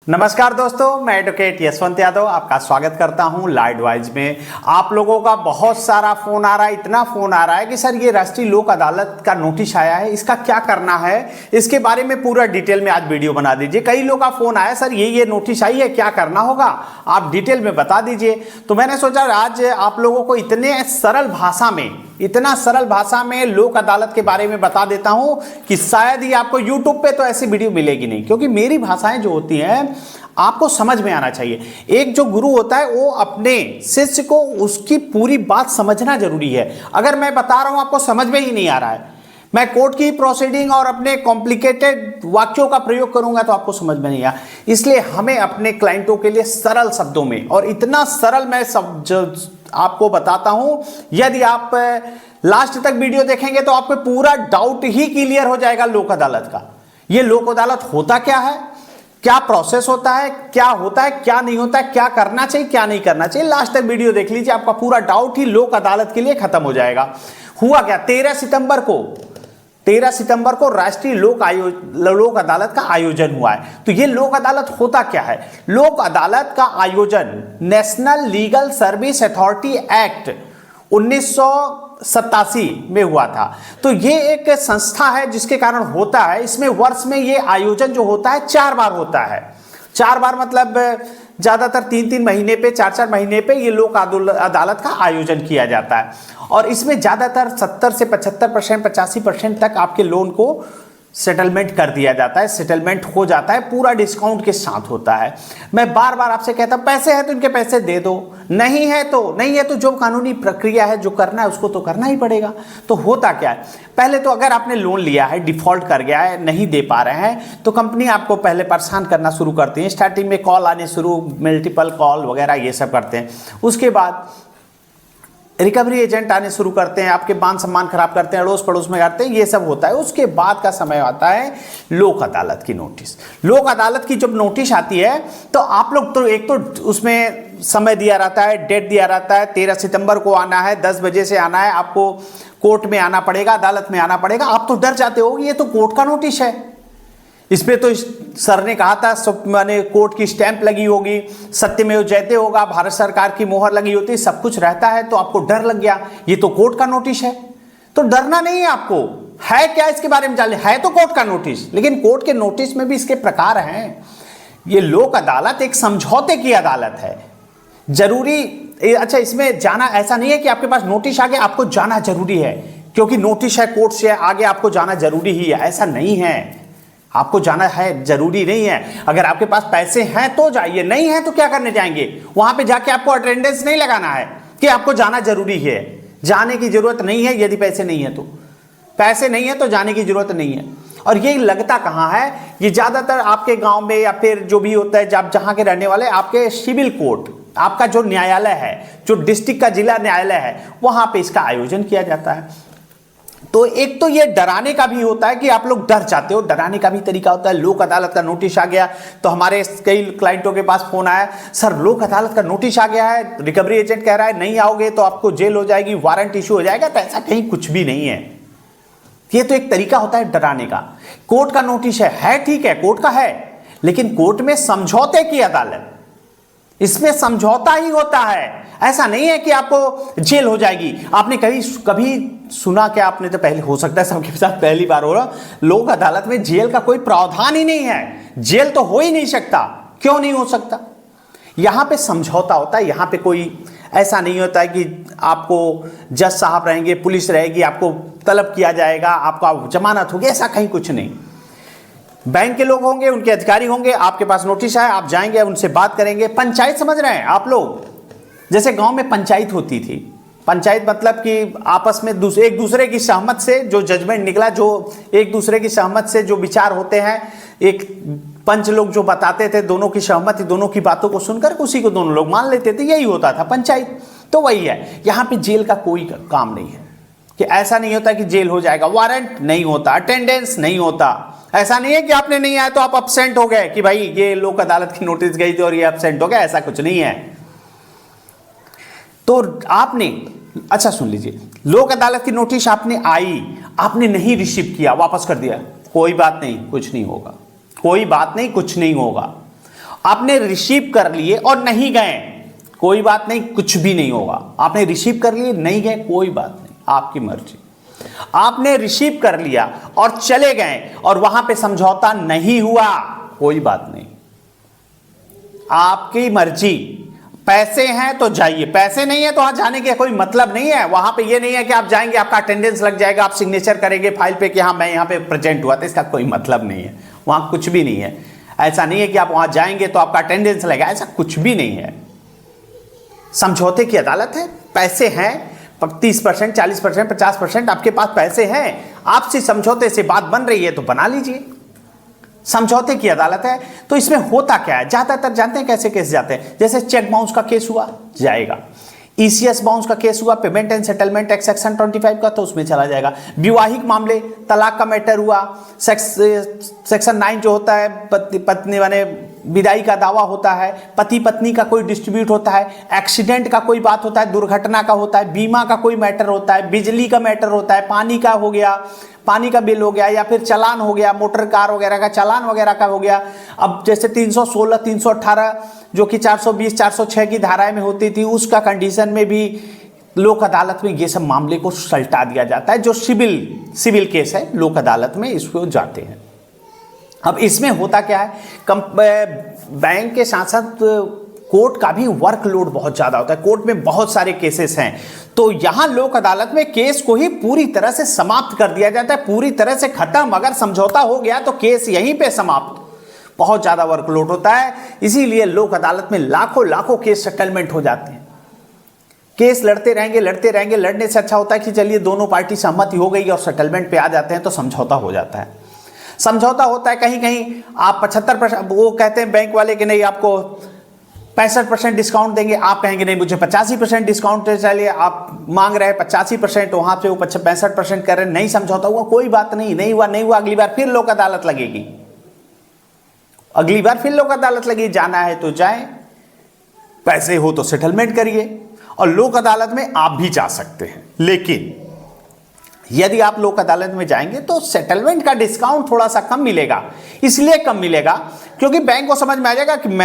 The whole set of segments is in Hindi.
नमस्कार दोस्तों, मैं एडवोकेट यशवंत यादव आपका स्वागत करता हूं लॉ एडवाइज में। आप लोगों का बहुत सारा फोन आ रहा है, इतना फोन आ रहा है कि सर ये राष्ट्रीय लोक अदालत का नोटिस आया है, इसका क्या करना है, इसके बारे में पूरा डिटेल में आज वीडियो बना दीजिए। कई लोगों का फोन आया, सर ये नोटिस आई है, क्या करना होगा, आप डिटेल में बता दीजिए। तो मैंने सोचा आज आप लोगों को इतना सरल भाषा में लोक अदालत के बारे में बता देता हूं कि शायद ही आपको यूट्यूब पे तो ऐसी वीडियो मिलेगी नहीं, क्योंकि मेरी भाषाएं जो होती हैं आपको समझ में आना चाहिए। एक जो गुरु होता है वो अपने शिष्य को उसकी पूरी बात समझना जरूरी है। अगर मैं बता रहा हूं आपको समझ में ही नहीं आ रहा है, मैं कोर्ट की प्रोसीडिंग और अपने कॉम्प्लिकेटेड वाक्यों का प्रयोग करूंगा तो आपको समझ में नहीं आया। इसलिए हमें अपने क्लाइंटों के लिए सरल शब्दों में, और इतना सरल मैं आपको बताता हूं, यदि आप लास्ट तक वीडियो देखेंगे तो आपको पूरा डाउट ही क्लियर हो जाएगा लोक अदालत का। यह लोक अदालत होता क्या है, क्या प्रोसेस होता है, क्या नहीं होता है, क्या करना चाहिए, क्या नहीं करना चाहिए। लास्ट तक वीडियो देख लीजिए, आपका पूरा डाउट ही लोक अदालत के लिए खत्म हो जाएगा। हुआ क्या, 13 सितंबर को राष्ट्रीय लोक अदालत का आयोजन हुआ है। तो ये लोक अदालत होता क्या है? लोक अदालत का आयोजन national legal service authority act 1987 में हुआ था। तो ये एक संस्था है जिसके कारण होता है। इसमें वर्ष में ये आयोजन जो होता है 4 बार होता है। 4 बार मतलब ज्यादातर 3-3 महीने पे, 4-4 महीने पे ये लोक अदालत का आयोजन किया जाता है। और इसमें ज्यादातर 70 से 75%, 85% तक आपके लोन को सेटलमेंट कर दिया जाता है, सेटलमेंट हो जाता है, पूरा डिस्काउंट के साथ होता है। मैं बार बार आपसे कहता हूं, पैसे है तो इनके पैसे दे दो, नहीं है तो जो कानूनी प्रक्रिया है, जो करना है उसको तो करना ही पड़ेगा। तो होता क्या है, पहले तो अगर आपने लोन लिया है, डिफॉल्ट कर गया है, नहीं दे पा रहे हैं, तो कंपनी आपको पहले परेशान करना शुरू करती है। स्टार्टिंग में कॉल आने शुरू, मल्टीपल कॉल वगैरह ये सब करते हैं। उसके बाद रिकवरी एजेंट आने शुरू करते हैं, आपके मान सम्मान खराब करते हैं, अड़ोस पड़ोस में करते हैं, ये सब होता है। उसके बाद का समय आता है लोक अदालत की नोटिस। लोक अदालत की जब नोटिस आती है तो आप लोग तो एक तो उसमें समय दिया रहता है, डेट दिया रहता है, 13 सितंबर को आना है, 10 बजे से आना है, आपको कोर्ट में आना पड़ेगा, अदालत में आना पड़ेगा। आप तो डर जाते हो, ये तो कोर्ट का नोटिस है, इसमें तो सर ने कहा था, सब माने कोर्ट की स्टैंप लगी होगी, सत्यमेव जयते होगा, भारत सरकार की मोहर लगी होती है, सब कुछ रहता है, तो आपको डर लग गया, ये तो कोर्ट का नोटिस है। तो डरना नहीं है आपको, है क्या इसके बारे में जानना है तो कोर्ट का नोटिस, लेकिन कोर्ट के नोटिस में भी इसके प्रकार हैं। ये लोक अदालत एक समझौते की अदालत है, जरूरी अच्छा इसमें जाना ऐसा नहीं है कि आपके पास नोटिस आ गया आपको जाना जरूरी है, क्योंकि नोटिस है कोर्ट से आगे आपको जाना जरूरी ही है, ऐसा नहीं है। आपको जाना है जरूरी नहीं है। अगर आपके पास पैसे हैं तो जाइए, नहीं है तो क्या करने जाएंगे? वहां पे जाके आपको अटेंडेंस नहीं लगाना है कि आपको जाना जरूरी है, जाने की जरूरत नहीं है। यदि पैसे नहीं है तो जाने की जरूरत नहीं है। और ये लगता कहां है, ये ज्यादातर आपके गांव में या फिर जो भी होता है, जब जहां के रहने वाले, आपके सिविल कोर्ट, आपका जो न्यायालय है, जो डिस्ट्रिक्ट का जिला न्यायालय है, वहां पे इसका आयोजन किया जाता है। तो एक तो ये डराने का भी होता है कि आप लोग डर जाते हो, डराने का भी तरीका होता है। लोक अदालत का नोटिस आ गया, तो हमारे कई क्लाइंटों के पास फोन आया, सर लोक अदालत का नोटिस आ गया है, रिकवरी एजेंट कह रहा है नहीं आओगे तो आपको जेल हो जाएगी, वारंट इशू हो जाएगा। तो ऐसा कहीं कुछ भी नहीं है। ये तो एक तरीका होता है डराने का। कोर्ट का नोटिस है ठीक है, कोर्ट का है, लेकिन कोर्ट में समझौते की अदालत, इसमें समझौता ही होता है। ऐसा नहीं है कि आपको जेल हो जाएगी। आपने कभी सुना क्या? आपने तो पहले, हो सकता है सबके साथ पहली बार हो रहा, लोक अदालत में जेल का कोई प्रावधान ही नहीं है। जेल तो हो ही नहीं सकता। क्यों नहीं हो सकता? यहां पे समझौता होता है। यहां पे कोई ऐसा नहीं होता है कि आपको जज साहब रहेंगे, पुलिस रहेगी, आपको तलब किया जाएगा, आपका जमानत होगी, ऐसा कहीं कुछ नहीं। बैंक के लोग होंगे, उनके अधिकारी होंगे, आपके पास नोटिस है, आप जाएंगे, उनसे बात करेंगे। पंचायत समझ रहे हैं आप लोग? जैसे गांव में पंचायत होती थी, पंचायत मतलब कि आपस में एक दूसरे की सहमत से जो जजमेंट निकला, जो एक दूसरे की सहमत से जो विचार होते हैं, एक पंच लोग जो बताते थे, दोनों की सहमति, दोनों की बातों को सुनकर उसी को दोनों लोग मान लेते थे, यही होता था पंचायत। तो वही है, यहाँ पे जेल का कोई काम नहीं है, कि ऐसा नहीं होता कि जेल हो जाएगा, वारंट नहीं होता, अटेंडेंस नहीं होता। ऐसा नहीं है कि आपने नहीं आया तो आप अपसेंट हो गए, कि भाई ये लोक अदालत की नोटिस गई थी और ये अपसेंट हो गया, ऐसा कुछ नहीं है। तो आपने, अच्छा सुन लीजिए, लोक अदालत की नोटिस आपने नहीं रिसीव किया, वापस कर दिया, कोई बात नहीं, कुछ नहीं होगा, कोई बात नहीं, कुछ नहीं होगा। आपने रिसीव कर लिए और नहीं गए, कोई बात नहीं, कुछ भी नहीं होगा। आपने रिसीव कर लिए, नहीं गए, कोई बात नहीं, आपकी मर्जी। आपने रिसीव कर लिया और चले गए और वहां पे समझौता नहीं हुआ, कोई बात नहीं, आपकी मर्जी। पैसे हैं तो जाइए, पैसे नहीं है तो वहां जाने का कोई मतलब नहीं है। वहां पे ये नहीं है कि आप जाएंगे, आपका अटेंडेंस लग जाएगा, आप सिग्नेचर करेंगे फाइल पे कि हाँ मैं यहां पे प्रेजेंट हुआ था, इसका कोई मतलब नहीं है। वहां कुछ भी नहीं है। ऐसा नहीं है कि आप वहां जाएंगे तो आपका अटेंडेंस लगेगा, ऐसा कुछ भी नहीं है। समझौते की अदालत है, पैसे हैं 30%, 40%, 50%, आपके पास पैसे हैं, आपसे समझौते से बात बन रही है तो बना लीजिए। समझौते की अदालत है। तो इसमें होता क्या है, ज्यादातर जानते हैं कैसे केस जाते हैं, जैसे चेक बाउंस का केस हुआ जाएगा, ईसीएस बाउंस का केस हुआ, payment and settlement act section 25 का, तो उसमें चला जाएगा। विवाहिक मामले, तलाक का मैटर हुआ, सेक्शन 9 जो होता है, पत्नी माने विदाई का दावा होता है, पति पत्नी का कोई डिस्ट्रीब्यूट होता है, एक्सीडेंट का कोई बात होता है, दुर्घटना का होता है, बीमा का कोई मैटर होता है, बिजली का मैटर होता है, पानी का हो गया, पानी का बिल हो गया, या फिर चालान हो गया, मोटर कार वगैरह का चालान वगैरह का हो गया। अब जैसे 316, 318 जो कि 420, 406 की धाराएं में होती थी, उसका कंडीशन में भी लोक अदालत में ये सब मामले को सलटा दिया जाता है। जो सिविल केस है लोक अदालत में इसको जाते हैं। अब इसमें होता क्या है, बैंक के साथ साथ कोर्ट का भी वर्कलोड बहुत ज्यादा होता है, कोर्ट में बहुत सारे केसेस हैं, तो यहां लोक अदालत में केस को ही पूरी तरह से समाप्त कर दिया जाता है, पूरी तरह से खत्म। अगर समझौता हो गया तो केस यहीं पे समाप्त। बहुत ज्यादा वर्कलोड होता है, इसीलिए लोक अदालत में लाखों केस सेटलमेंट हो जाते हैं। केस लड़ते रहेंगे, लड़ने से अच्छा होता है कि चलिए दोनों पार्टी सहमति हो गई और सेटलमेंट पे आ जाते हैं, तो समझौता हो जाता है। समझौता होता है कहीं कहीं आप 75%, वो कहते हैं बैंक वाले कि नहीं आपको 65% डिस्काउंट देंगे, आप कहेंगे नहीं मुझे 85% डिस्काउंट चाहिए, आप मांग रहे हैं 85%, वहां पे वो 65% कर रहे हैं, नहीं समझौता हुआ, कोई बात नहीं, नहीं हुआ, अगली बार फिर लोक अदालत लगेगी, अगली बार फिर लोक अदालत लगेगी। जाना है तो जाए, पैसे हो तो सेटलमेंट करिए, और लोक अदालत में आप भी जा सकते हैं। लेकिन यदि आप लोक अदालत में जाएंगे तो सेटलमेंट का डिस्काउंट थोड़ा सा कम मिलेगा। इसलिए कम मिलेगा क्योंकि बैंक को समझ में आ जाएगा कि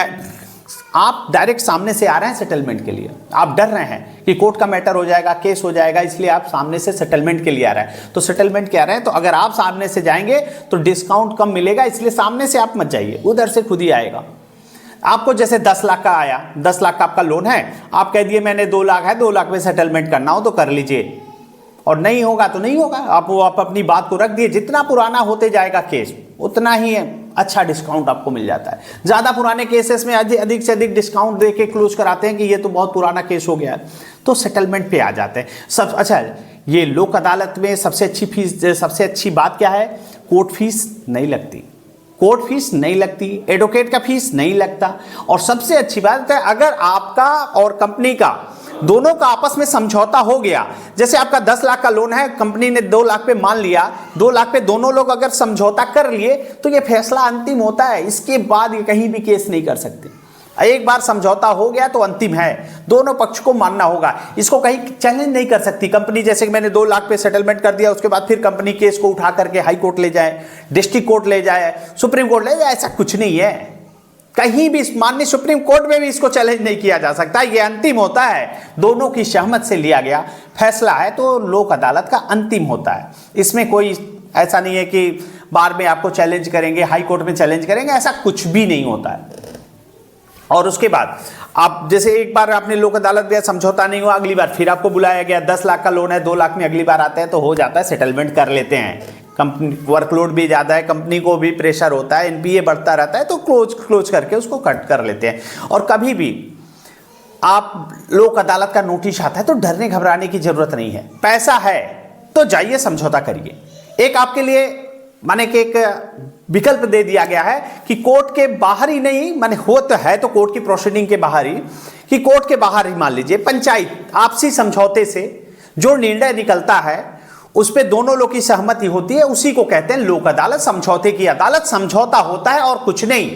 आप डायरेक्ट सामने से आ रहे हैं सेटलमेंट के लिए, आप डर रहे हैं कि कोर्ट का मैटर हो जाएगा, केस हो जाएगा, इसलिए आप सामने से सेटलमेंट के लिए आ रहे हैं। तो सेटलमेंट के आ रहे हैं, तो अगर आप सामने से जाएंगे तो डिस्काउंट कम मिलेगा, इसलिए सामने से आप मत जाइए, उधर से खुद ही आएगा। आपको जैसे 10 लाख का आया, 10 लाख का आपका लोन है, आप कह दिए मैंने 2 लाख है, 2 लाख में सेटलमेंट करना हो तो कर लीजिए, और नहीं होगा तो नहीं होगा। आप अपनी बात को रख दिए, जितना पुराना होते जाएगा केस उतना ही अच्छा डिस्काउंट आपको मिल जाता है। ज्यादा पुराने केसेस में अधिक से अधिक डिस्काउंट दे के क्लोज कराते हैं कि ये तो बहुत पुराना केस हो गया है, तो सेटलमेंट पे आ जाते हैं सब। अच्छा, ये लोक अदालत में सबसे अच्छी बात क्या है, कोर्ट फीस नहीं लगती, कोर्ट फीस नहीं लगती, एडवोकेट का फीस नहीं लगता, और सबसे अच्छी बात है अगर आपका और कंपनी का दोनों का आपस में समझौता हो गया, जैसे आपका 10 लाख का लोन है, कंपनी ने 2 लाख पे मान लिया, 2 लाख पे दोनों लोग अगर समझौता कर लिए तो ये फैसला अंतिम होता है, इसके बाद ये कहीं भी केस नहीं कर सकते। एक बार समझौता हो गया तो अंतिम है, दोनों पक्ष को मानना होगा, इसको कहीं चैलेंज नहीं कर सकती कंपनी। जैसे कि मैंने 2 लाख पे सेटलमेंट कर दिया, उसके बाद फिर कंपनी केस को उठा करके हाई कोर्ट ले जाए, डिस्ट्रिक्ट कोर्ट ले जाए, सुप्रीम कोर्ट ले जाए, ऐसा कुछ नहीं है। कहीं भी माननीय सुप्रीम कोर्ट में भी इसको चैलेंज नहीं किया जा सकता, ये अंतिम होता है, दोनों की सहमति से लिया गया फैसला है तो लोक अदालत का अंतिम होता है। इसमें कोई ऐसा नहीं है कि बार में आपको चैलेंज करेंगे, हाई कोर्ट में चैलेंज करेंगे, ऐसा कुछ भी नहीं होता है। और उसके बाद आप जैसे एक बार आपने लोक अदालत गया, समझौता नहीं हुआ, अगली बार फिर आपको बुलाया गया, 10 लाख का लोन है, 2 लाख में अगली बार आते हैं तो हो जाता है, सेटलमेंट कर लेते हैं। कंपनी वर्कलोड भी ज़्यादा है, कंपनी को भी प्रेशर होता है, एनपीए बढ़ता रहता है, तो क्लोज करके उसको कट कर लेते हैं। और कभी भी आप लोक अदालत का नोटिस आता है तो डरने घबराने की जरूरत नहीं है, पैसा है तो जाइए समझौता करिए। एक आपके लिए माने कि एक विकल्प दे दिया गया है कि कोर्ट के बाहर ही नहीं, माने होता है तो कोर्ट की प्रोसीडिंग के बाहर ही, कि कोर्ट के बाहर ही मान लीजिए पंचायत आपसी समझौते से जो निर्णय निकलता है उस पे दोनों लोग की सहमति होती है, उसी को कहते हैं लोक अदालत, समझौते की अदालत। समझौता होता है और कुछ नहीं,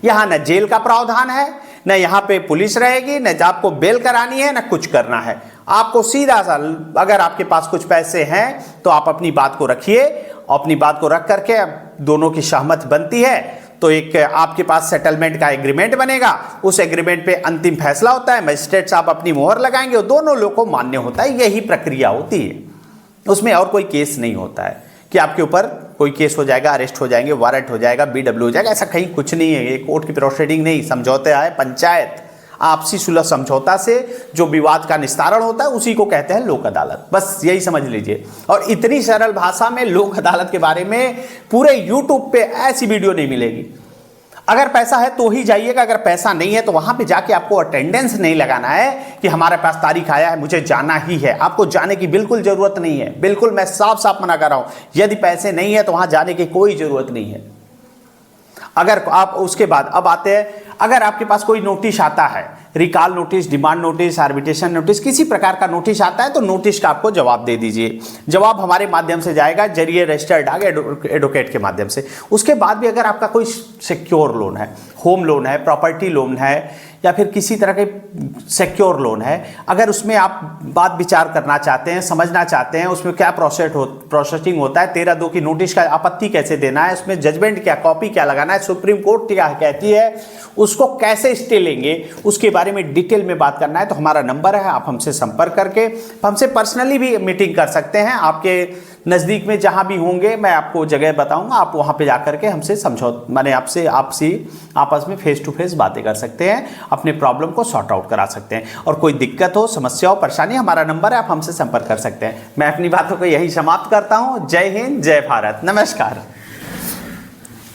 यहां न जेल का प्रावधान है, न यहां पे पुलिस रहेगी, न आपको बेल करानी है, न कुछ करना है। आपको सीधा सा, अगर आपके पास कुछ पैसे हैं तो आप अपनी बात को रखिए, अपनी बात को रख करके दोनों की सहमति बनती है तो एक आपके पास सेटलमेंट का एग्रीमेंट बनेगा, उस एग्रीमेंट पे अंतिम फैसला होता है, मजिस्ट्रेट साहब अपनी मोहर लगाएंगे और दोनों लोग को मान्य होता है। यही प्रक्रिया होती है, उसमें और कोई केस नहीं होता है कि आपके ऊपर कोई केस हो जाएगा, अरेस्ट हो जाएंगे, वारंट हो जाएगा, बीडब्ल्यू हो जाएगा, ऐसा कहीं कुछ नहीं है। ये कोर्ट की प्रोसीडिंग नहीं, समझौते आए, पंचायत आपसी सुलह समझौता से जो विवाद का निस्तारण होता है उसी को कहते हैं लोक अदालत। बस यही समझ लीजिए। और इतनी सरल भाषा में लोक अदालत के बारे में पूरे यूट्यूब पे ऐसी वीडियो नहीं मिलेगी। अगर पैसा है तो ही जाइएगा, अगर पैसा नहीं है तो वहां पे जाके आपको अटेंडेंस नहीं लगाना है कि हमारे पास तारीख आया है मुझे जाना ही है। आपको जाने की बिल्कुल जरूरत नहीं है, बिल्कुल मैं साफ साफ मना कर रहा हूं। यदि पैसे नहीं है तो वहां जाने की कोई जरूरत नहीं है। अगर आप उसके बाद अब आते हैं, अगर आपके पास कोई नोटिस आता है, recall notice, demand notice, arbitration notice, किसी प्रकार का नोटिस आता है तो नोटिस का आपको जवाब दे दीजिए। जवाब हमारे माध्यम से जाएगा, जरिए रजिस्टर्ड आगे एडवोकेट के माध्यम से। उसके बाद भी अगर आपका कोई सिक्योर लोन है, होम लोन है, प्रॉपर्टी लोन है या फिर किसी तरह के सिक्योर लोन है, अगर उसमें आप बात विचार करना चाहते हैं, समझना चाहते हैं उसमें क्या प्रोसेसिंग होता है, 13(2) की नोटिस का आपत्ति कैसे देना है, उसमें जजमेंट क्या, कॉपी क्या लगाना है, सुप्रीम कोर्ट क्या कहती है, उसको कैसे स्टे लेंगे, उसके बारे में डिटेल में बात करना है तो हमारा नंबर है, आप हमसे संपर्क करके हमसे पर्सनली भी मीटिंग कर सकते हैं। आपके नज़दीक में जहां भी होंगे मैं आपको जगह बताऊंगा, आप वहां पे जाकर के हमसे माने आपसे आपस में फेस टू फेस बातें कर सकते हैं, अपने प्रॉब्लम को सॉर्ट आउट करा सकते हैं। और कोई दिक्कत हो, समस्या हो, परेशानी, हमारा नंबर है, आप हमसे संपर्क कर सकते हैं। मैं अपनी बातों को यही समाप्त करता हूं। जय हिंद, जय भारत, नमस्कार।